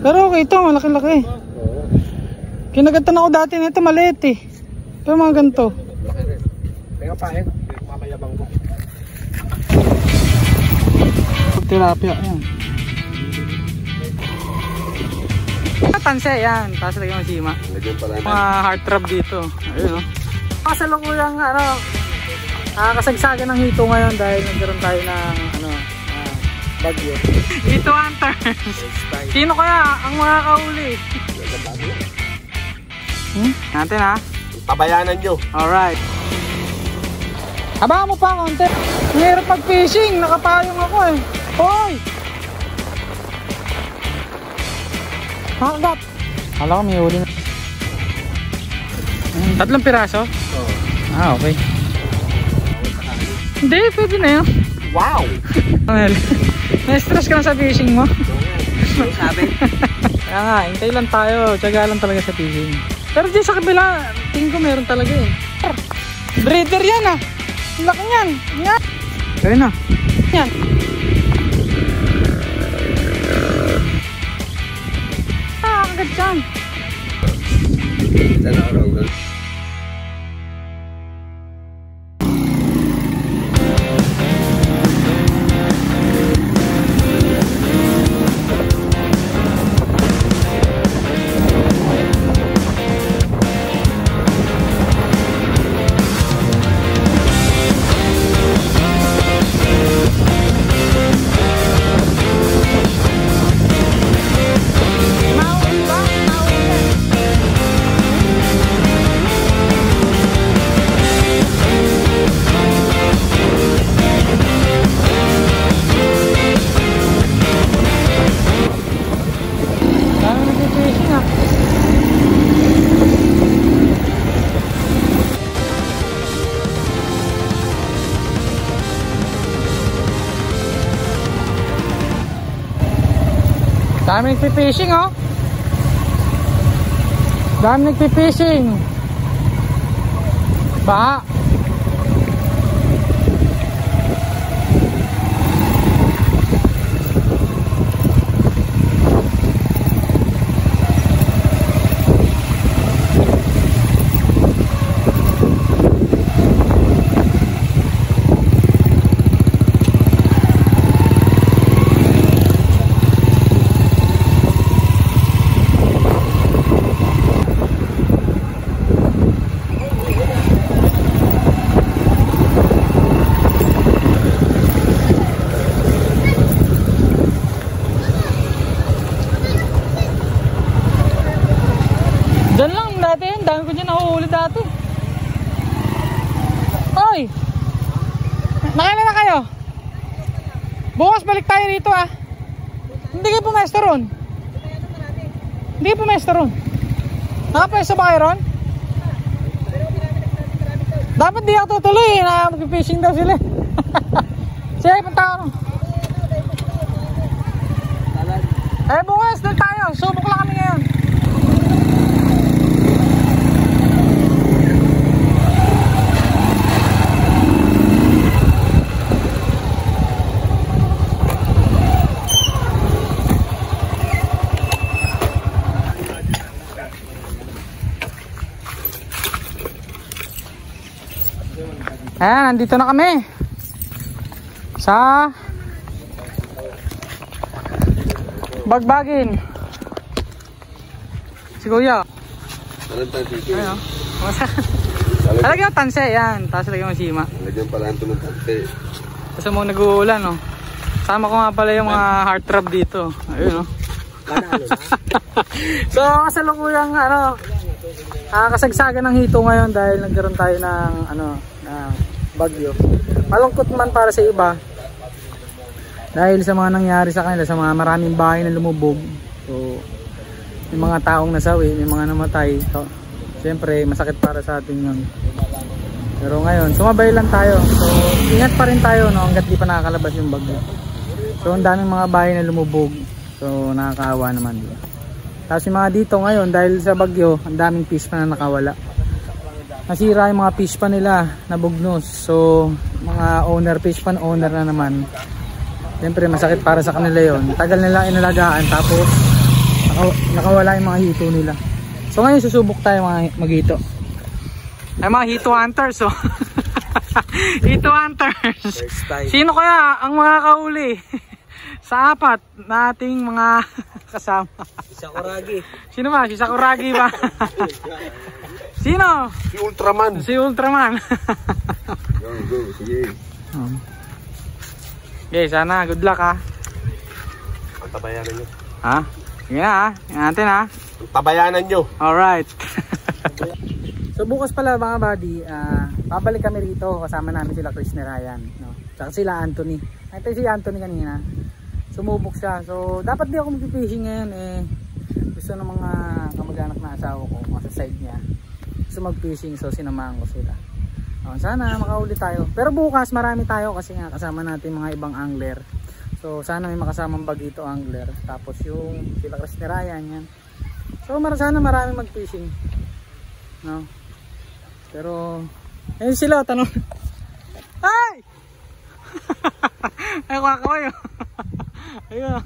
Pero okay ito, malaki-laki. Kinagatan ako dati nito, maliit eh. Pero mga ganito. Laki rin. Teka pa eh, mamayabang ko. Tilapia, yan. Tanse, yan. Tapos lagyan mo sima. Mga heart trap dito. Ayun o. Kasalukuyang kasagsagan ng hito ngayon dahil nagkaroon tayo ng bagyo. Hito hunters. Sino kaya ang mga kahuli? Natin ha. Pabayanan nyo. Alright. Abangan mo pa konti. Mahirap mag-fishing. Nakapayong ako eh. Hoy! Makagat. Kala ko may huli na. 3 piraso? Oo. Ah, okay. Hindi, pwede na yun. Wow! Na-stress ka na sa fishing mo? Sabi? Kaya nga, hintay lang tayo. Tiyaga lang talaga sa fishing. Pero dyan sa kabila, tingin ko meron talaga eh. Breeder yan ah. Laki yan. Yan. Kaya na. Yan. Ah, agad dyan. Dami nagpipishing oh. Dami nagpipishing. Baha. Diyan lang dati yun, dami ko dyan nahuhuli dati. Hoy! Nakailan na kayo? Bukas balik tayo rito ah. Hindi kayo pumesto ron? Hindi kayo pumesto ron? Nakapwesto ba kayo ron? Dapat di ako tutuloy eh, mag-fishing daw sila. Sige, punta ako. Eh bukas doon tayo, subok lang kami ngayon. Ayan, nandito na kami sa Bagbagin. Si Kuya. Ayan, lagyan mo tanse, yan. Tapos lagyan mo sima. Lagyan pala ito ng tanse. Kasi mo nag-uulan, no? Sama ko nga pala yung mga heart trap dito. Ayun, no? So, kasalukuyang kasagsagan ng hito ngayon dahil nagkaroon tayo ng bagyo. Malungkot man para sa iba dahil sa mga nangyari sa kanila, sa mga maraming bahay na lumubog. So, may mga taong nasawi, may mga namatay. So, siyempre, masakit para sa atin yun. Pero ngayon, sumabay lang tayo. So, ingat pa rin tayo, no, hanggat di pa nakakalabas yung bagyo. So, ang daming mga bahay na lumubog. So, nakakaawa naman. Tapos yung mga dito ngayon, dahil sa bagyo, ang daming fish pa na nakawala. Nasira yung mga fish pa nila, nabugnos. So, mga fish pan owner na naman. Siyempre, masakit para sa kanila yon. Tagal nila inalagaan, tapos nakawala yung mga hito nila. So ngayon susubok tayo mga maghito. Ay mga hito hunters, so. Hito hunters. Sino kaya ang makakahuli sa apat nating mga kasama? Si Sakuragi. Sino ba? Si Sakuragi ba? Sino? Si Ultraman. Si Ultraman. Go, sige. Okay, sana good luck ha. Ang tabayanan nyo. Ha? Sige na ha. Tingnan natin ha. Ang tabayanan nyo. Alright. So bukas pala mga buddy, babalik kami rito. Kasama namin sila Chris ni Ryan, no? Tsaka sila Anthony. Ito si Anthony kanina. Sumubok siya. So dapat di ako mag-fishing ngayon eh. Gusto ng mga kamag-anak na asawa ko, sa side niya. Gusto mag-fishing, so sinamahan ko sila. Sana makahuli tayo. Pero bukas marami tayo kasi nga kasama natin mga ibang angler. So sana may makasamang bagito angler. Tapos yung sila Chris ni Ryan yan. So sana marami mag-fishing, no? Pero ayun sila, tanong. Ay! Ay, kakaway. Ayun.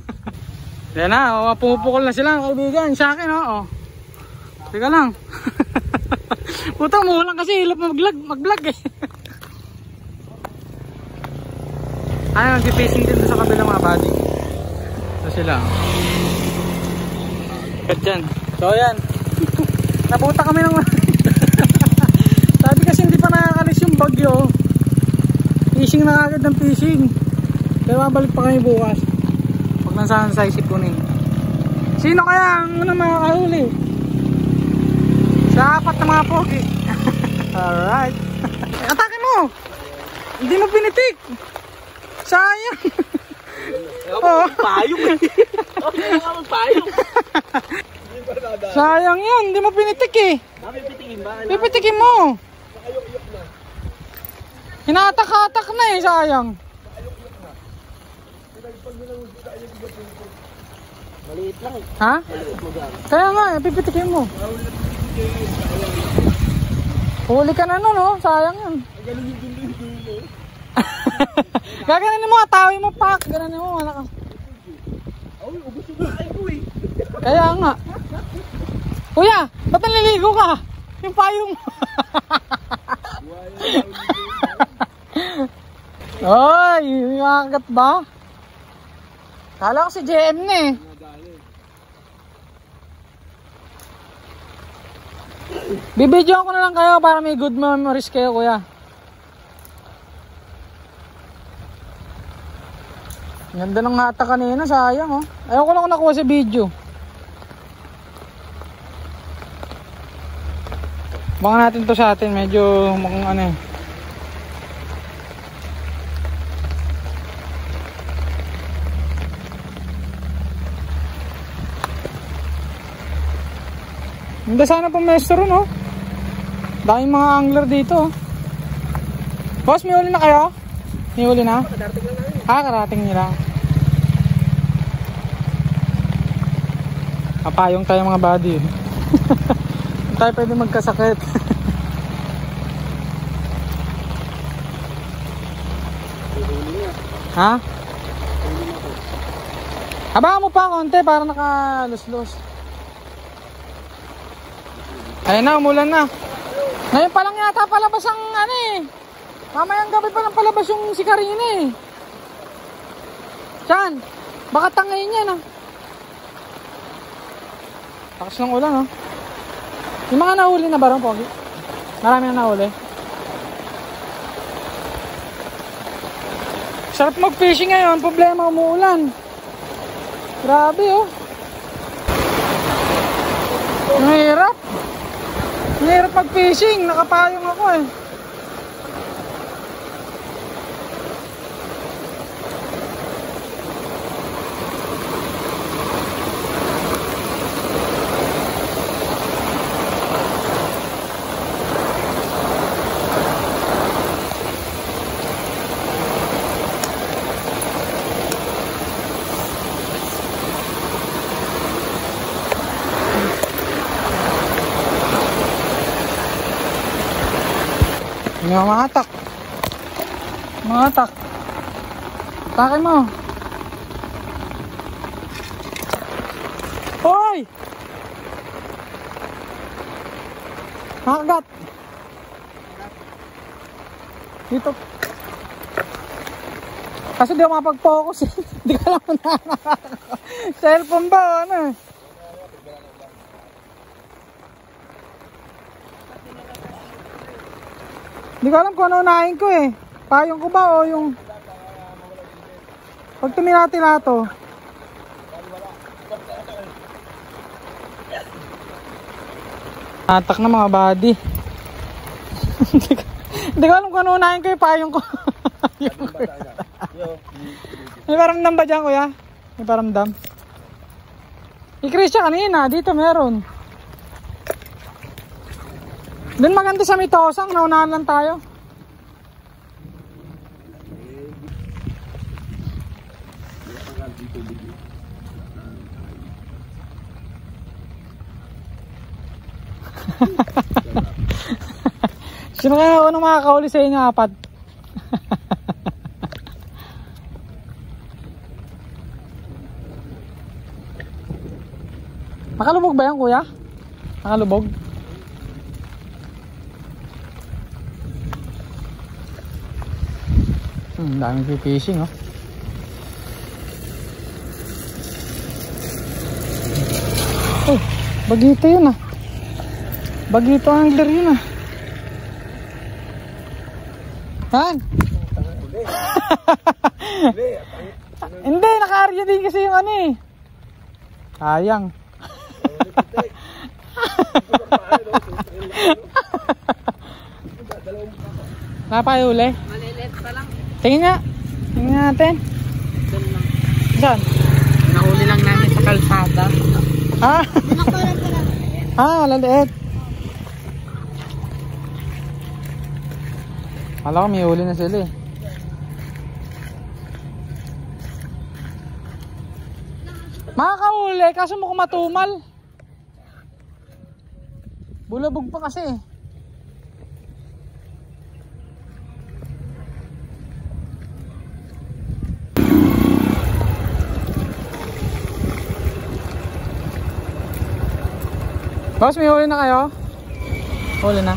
Yan na, pumupukol na sila kaibigan sa akin, oh. Teka lang. Puta mo lang kasi hilap mag-vlog eh. Ay, nag-fishing din sa kabila mga buddy. So sila. Kat dyan. So yan. Naputa kami ng sabi kasi hindi pa nakakalis yung bagyo. Fishing na agad ng fishing. Pero babalik pa kami bukas. Pag nasaan sa isip ko na yun. Sino kaya ang makakahuli? Sa apat na mga pogi. Alright. Atake mo! Hindi mo pinitik! Sayang! Oh. Payong eh. Payong. Sayang yan, hindi mo pinitik eh. Pipitikin ba? Pipitikin mo. Hinatak-hatak na eh, sayang. Maliit lang eh. Ha? Kaya nga eh, pipitikin mo. Huli ka na nun, oh. Sayang yan. Gaganin mo, atawin mo pak. Gaganin mo, malakas. Kaya nga. Kuya, ba't naliligo ka? Yung payong mo. Oy, makagat ba? Kala ko si JM na eh. Bibidyoan ko na lang kayo para may good memories kayo, kuya. Ganda ng hata kanina, sayang oh. Ayaw ko lang nakuha sa video. Baka natin to sa atin, medyo mukhang ano eh. Hindi sana pumestro no. Daming mga angler dito. Boss, may huli na kayo? May huli na? Karating nila. Papayong tayo mga buddy. Hindi tayo pwede magkasakit. Ha? Habangan mo pa konti para nakaluslos. Ayun na, umulan na. Ngayon pa lang yata palabas ang ano eh. Mamayang gabi pa lang palabas yung si Karina eh. Diyan, baka tangayin yan ah. Takas ng ulan oh. Yung mga nahuli na barang pogi? Marami na nahuli. Sarap mag-fishing ngayon, problema umuulan. Grabe oh. Mahirap. Mahirap mag-fishing, nakapayong ako eh. Mahatak. Mahatak. Takin mo. Hoy! Hoy! Nakagat! Dito. Kasi di ako makapag-focus eh. Hindi ko alam kung cellphone ba o ano eh. Hindi ko alam kung ano unahin ko eh. Payong ko ba o yung pag tuminati-lato. Atak na mga body. Hindi ko alam kung ano unahin ko yung payong ko. May paramdam ba dyan kuya? May paramdam? I-crease siya kanina. Dito meron. Doon maganda sa Mitosang. Naunahan lang tayo. Sino kaya unang makakahuli sa inyo? Apat. Nakalubog ba yan kuya? Nakalubog? Daming fishing oh. Oh, bagito yun ah. Bagito angler yun ah. Han? Hindi, naka-arya din kasi yung ano eh. Sayang. Napayuli? Malilit pa lang. Tingin nga. Tingin natin. Doon lang. Saan? Nahuli lang namin sa kalsada. Ah? Ah, malaliit. Kala ko may huli na sila eh. Makakahuli, kaso mukhang matumal. Bulabog pa kasi eh. Boss, may huli na kayo? Huli na.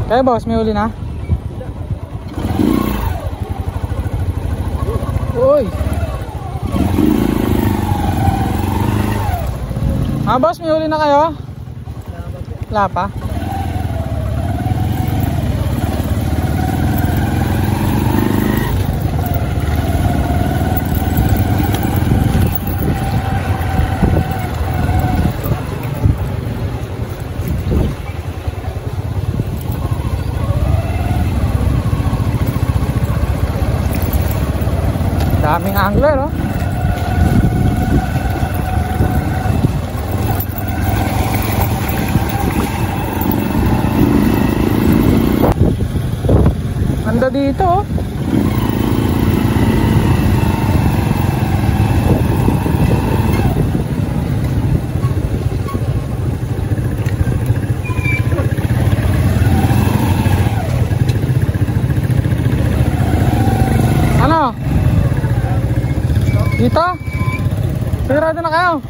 Kayo boss, may huli na? Uy! Ah boss, may huli na kayo? Wala pa? Daming angler oh. Anda dito oh. Ano? Dito? Sigurado na kayo?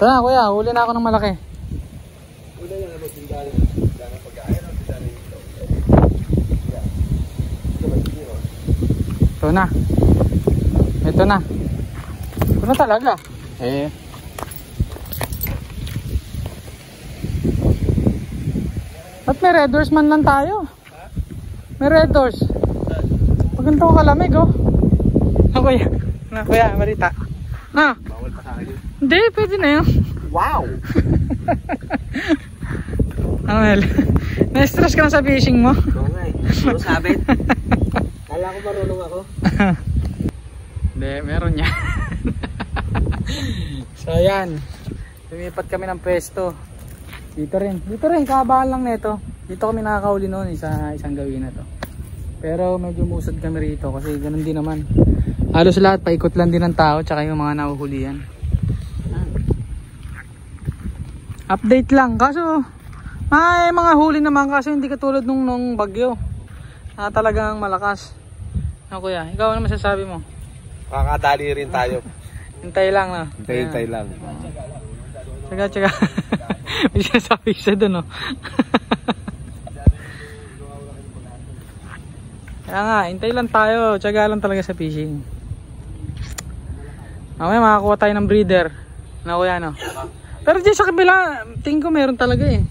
Ito na kuya, huli na ako ng malaki. Huli na naman tindahan ng pagkain o tindahan ng ito. Ito na. Ito na. Ito na talaga. Eh. Ba't may red doors man lang tayo? May red doors. Pag ganito ko kalamig oh. Ano kuya? Ano kuya, marita. Ah. Bawal pa sa akin yun. Hindi, pwede na yun. Wow! Amel, na-stress ka na sa fishing mo? Oo nga eh. Ano sabit? Kala ko marunong ako. Hindi, meron yan. Ayan. Lumipat kami ng pwesto. Dito rin. Dito rin, kahabaan lang nito. Dito kami nakakahuli noon isang gawin na to. Pero medyo musad kami rito kasi ganun din naman. Halos lahat paikot lang din ng tao tsaka yung mga nahuhulihan. Update lang. Kaso may mga huli naman kasi hindi katulad nung bagyo. Talagang malakas. Ano kuya, ikaw ano masasabi mo? Makakadali rin tayo. Hintay lang na. Hintay lang. Tsaga. May sinasabi siya doon, no? Kaya nga, hintay lang tayo. Tsaga lang talaga sa fishing. Mamaya makakuha tayo ng breeder. Na kuya, no? Pero dyan sa kabila, tingin ko meron talaga eh.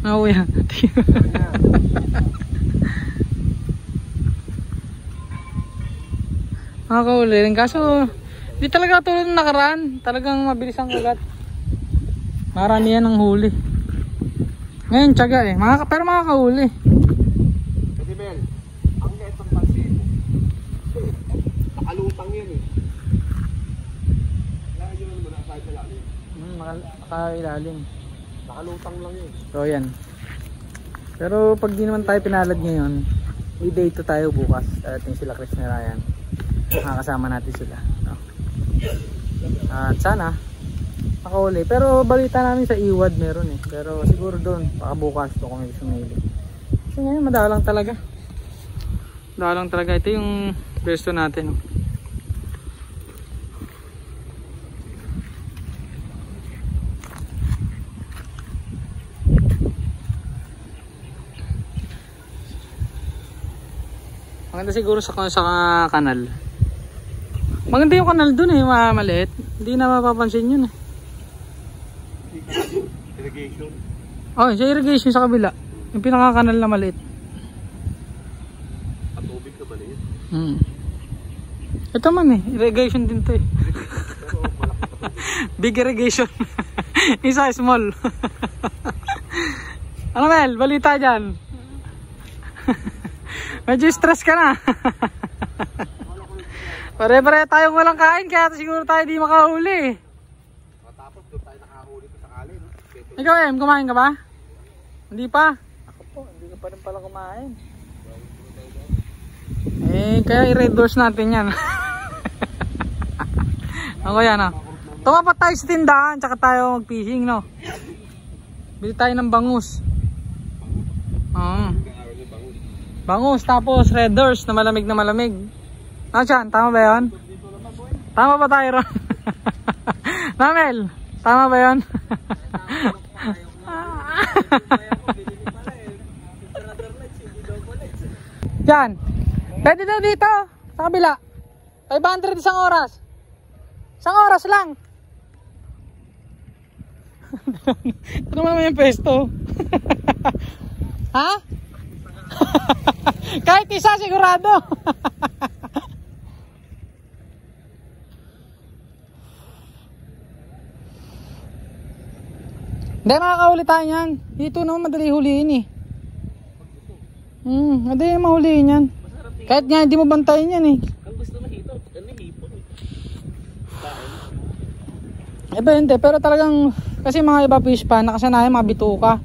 Na kuya. Makakahuli rin. Kaso, di talaga tulad ng nakaraan. Talagang mabilis ang ugat. Marami yan ang huli. Ngayon tiyaga eh. Pero makakahuli. Kasi Mel, ang gaitong pansin mo. Nakalutang yan eh. Kaya yun mo nakasahit sa lalim. Nakailalim. Nakalutang lang yun. So yan. Pero pag di naman tayo pinalad ngayon, i-day to tayo bukas. Darating sila Chris na Ryan. Makakasama natin sila, no? At sana makahuli. Pero balita namin sa Iwad meron eh. Pero siguro doon baka bukas to kung may sumili. Kasi ngayon madalang talaga. Madalang talaga. Ito yung besto natin, no? Maganda siguro sa kanal. Maganda yung kanal dun eh, maliit. Hindi na mapapansin yun eh. Irrigation. Oh, sa irrigation sa kabila. Yung pinakakanal na maliit. At tubig na maliit. Ito man eh, irrigation din to eh. Big irrigation. Isa small. Ano Mel, balita dyan? Medyo stress ka na. Pare-pare tayong walang kain kaya siguro tayo di makahuli. Matapos doon tayo nakahuli sa sakali, no? Ikaw Em, kumain ka ba? Hindi pa? Ako po, hindi ka pa rin pala kumain. Eh, kaya i-red doors natin yan. Ako yan, no? Tumapat tayo sa tindahan tsaka tayo mag-fishing, no? Bili tayo ng bangus. Bangus, tapos red doors na malamig na malamig. Ano dyan? Tama ba yun? Tama ba tayo ron? Namel, tama ba yun? Dyan. Pwede daw dito. Sa kabila. 500 isang oras. Isang oras lang. Ito naman yung pesto. Ha? Kahit isa sigurado. Hindi, makakahuli tayo yan. Dito naman madali huliin eh. Madali mahuliin yan. Kahit nga hindi mo bantayin yan eh. Ang gusto na hito, ano hipon eh. Iba hindi, pero talagang kasi mga iba fish pa, nakasanayan mga bituka.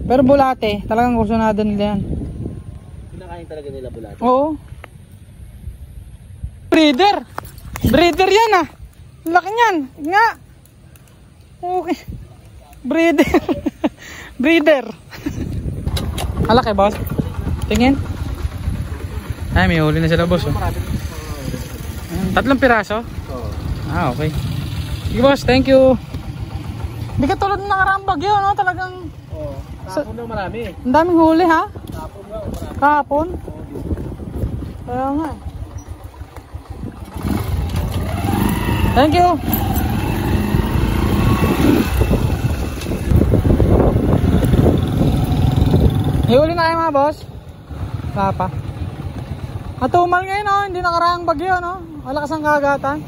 Pero bulate, talagang kursunado nila yan. Kinakain talaga nila bulate? Oo. Breeder! Breeder yan ah! Laki niyan! Nga! Okay. Breeder! Breeder! Malaki boss? Tingin? Ay, may huli na sila boss oh. 3 piraso? Oo. Ah, okay. Sige boss, thank you. Hindi ka tulad ng nakaraang bagyo, no? Talagang Oo. Kahapon daw marami eh. ang daming huli ha? Kahapon daw marami. Kahapon? Kaya nga. Thank you. Ihuli na kayo mga boss? Wala pa. Matumal ngayon oh, hindi nakaraang bagyo no? Malakas ang kagatan.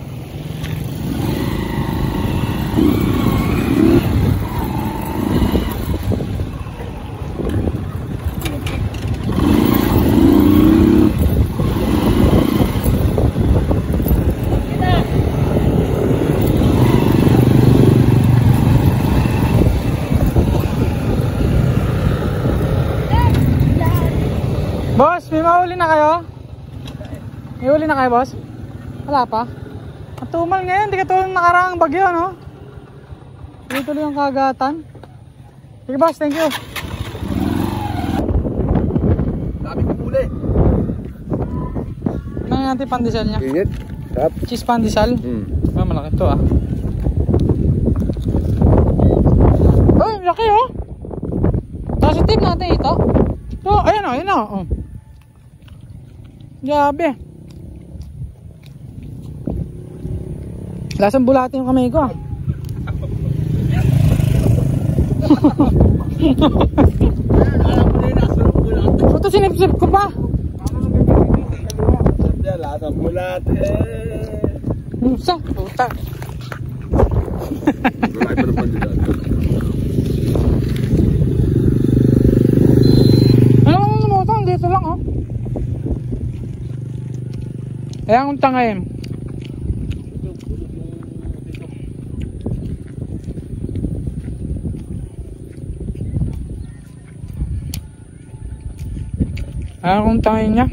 May huli na kayo, boss? Wala pa? Matumal ngayon, di ka tulong nakaraang bagyo, no? Tuloy yung kagatan. Sige, boss, thank you. Dami kong huli. Ano natin pandesal niya? Init. Sarap. Cheese pandesal? Malaki to, ah. Uy, laki, oh. Positive natin ito. Oh, ayan, oh, ayan, oh. Grabe. Lasang bulatin yung kamay ko, ah. Ito sinip-sip ko pa. Lasang bulatin. Musa, puta. Wala pa ng pandesal. Ano kung lumutang? Dito lang, oh. Kaya akong tangayin. Kaya akong tangayin niya.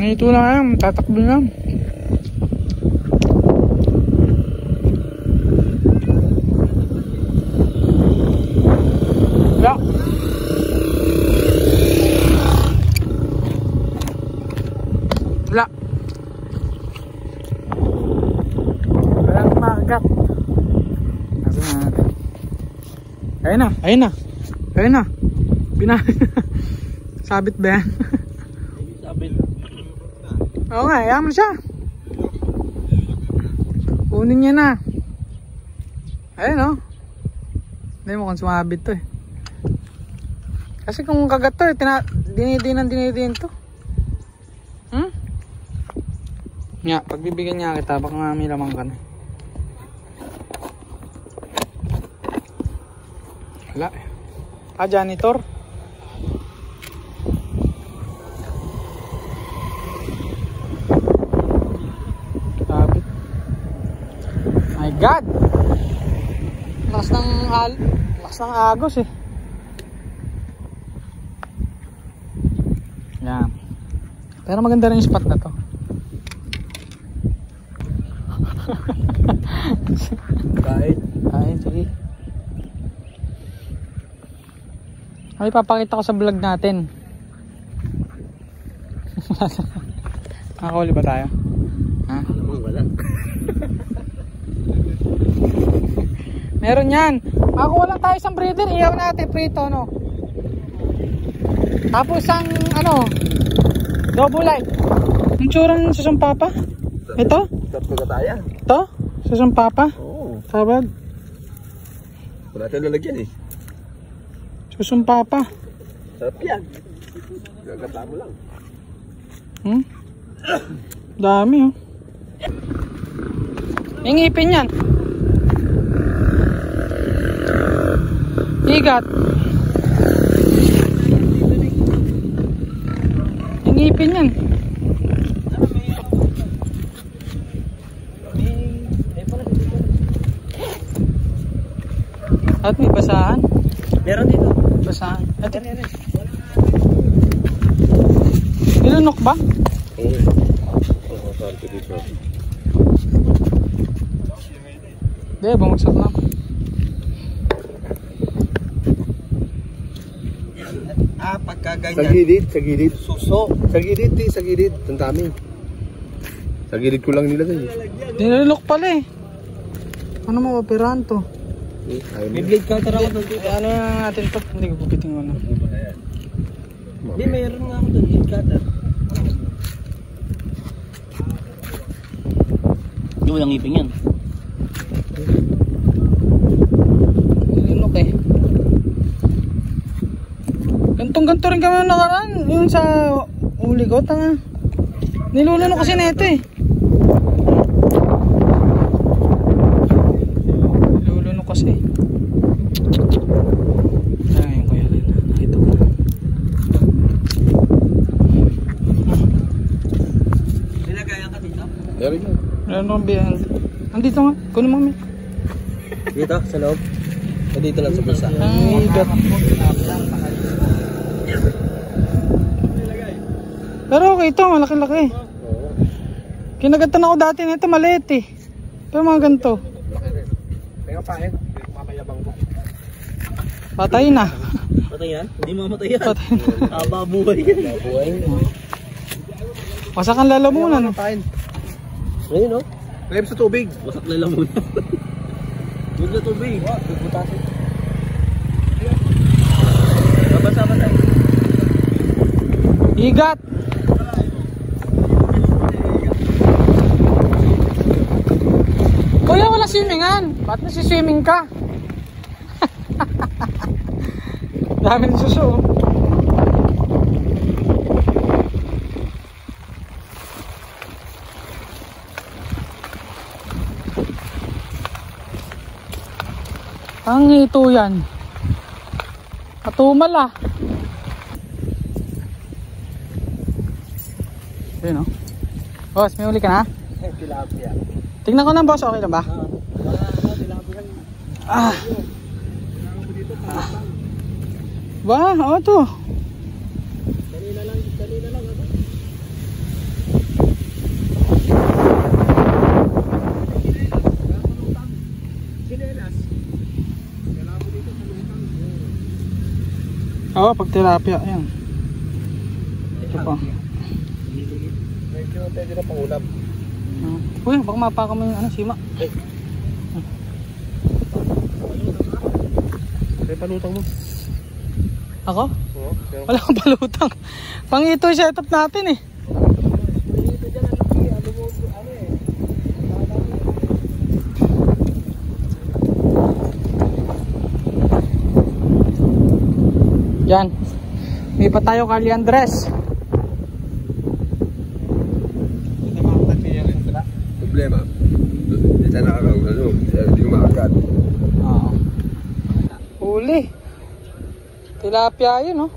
Ito lang yan, tatakbo lang. Wala. Wala. Walang makagat. Nasa natin. Ayun na, ayun na. Ayun na. Sabit ba yan? Sabit. Oo nga, ayaw mo siya. Kunin niya na. Ayun, oh. Hindi mo kung sumabit to, eh. Kasi kung kagat to, eh, dinidinan to. Nga, pagbibigyan niya kita, baka nga may lamang ka na. Wala, eh. Ah, janitor. My God! Lakas ng agos, eh. Yan. Pero maganda rin yung spot na to. Kain, sige. Ay, papakita ko sa vlog natin. Nakakahuli ba tayo? Ha? Wala. Meron yan. Makuha lang tayo isang breeder. Iyaw natin prito, no? Tapos ang ano, double light. Ang tsura ng susumpapa. Ito? Ito? Susumpapa? Oo. Sabag. Wala tayong lalagyan, eh. Susumpapa. Sarap yan. Gagata mo lang. Dami, oh. May ngipin yan. Igat. May ngipin yan. At may basahan. Meron dito. Basahan. Ito. Nilunok ba? Oo. Oo, sarap ko dito. Hindi, bumagsak lang. Pagka ganyan. Sa gilid. Suso. Sa gilid. Ang dami. Sa gilid ko lang nilagay. Nilunok pala, eh. Ano mo, operahan to? May blade cutter ako doon. Ano na natin to? Hindi ko pupiting mo na. Hindi, mayroon nga ako doon. Blade cutter. Hindi mo lang ngipin yan. Nilunok, eh. Gantong-ganto rin kami nakaraan. Yung sa uli ko, tanga. Nilulunok kasi na ito, eh. Nilulunok kasi. Ayun ko yan. Nakita ko. Nilagayan ka dito? Meron yun. Meron akong biyan. Andito nga. Kunin mo kami. Dito, sa loob. Dito lang sa bulsa. Ang higat. Pero okay ito, malaki-laki. Kinagatan ako dati nito, maliit eh. Pero mga ganito. May kapain, mamayabang mo. Patay na. Patay yan? Hindi mamatay yan. Patay na. Haba buhay yan. Buhay. Wasak ang lalamunan. Ayun, no? Lem sa tubig. Wasak lalamunan. Huwag na tubig. Butasin. Babasa tayo. Higat. Kuya, wala swimmingan. Ba't nasiswimming ka? Dami ng suso. Ang ito yan. Katumal ah. Ayun oh. Boss, may uli ka na? Tilapia. Tingnan ko lang boss, okay lang ba? Ah. Ba, oo to. Kanina lang ako. Oo, pag tilapia, ayan. Ito pa. Medyo pwede na pangulam. Uy, baka mapaka mo yung ano, sima. May palutang mo. Ako? Oo. Wala akong palutang. Pang ito yung setup natin eh. Yan. May pa tayo Carly Andres. Problema. Dito na ako, hindi ko makagat. Oo. Huli. Tilapia yun oh.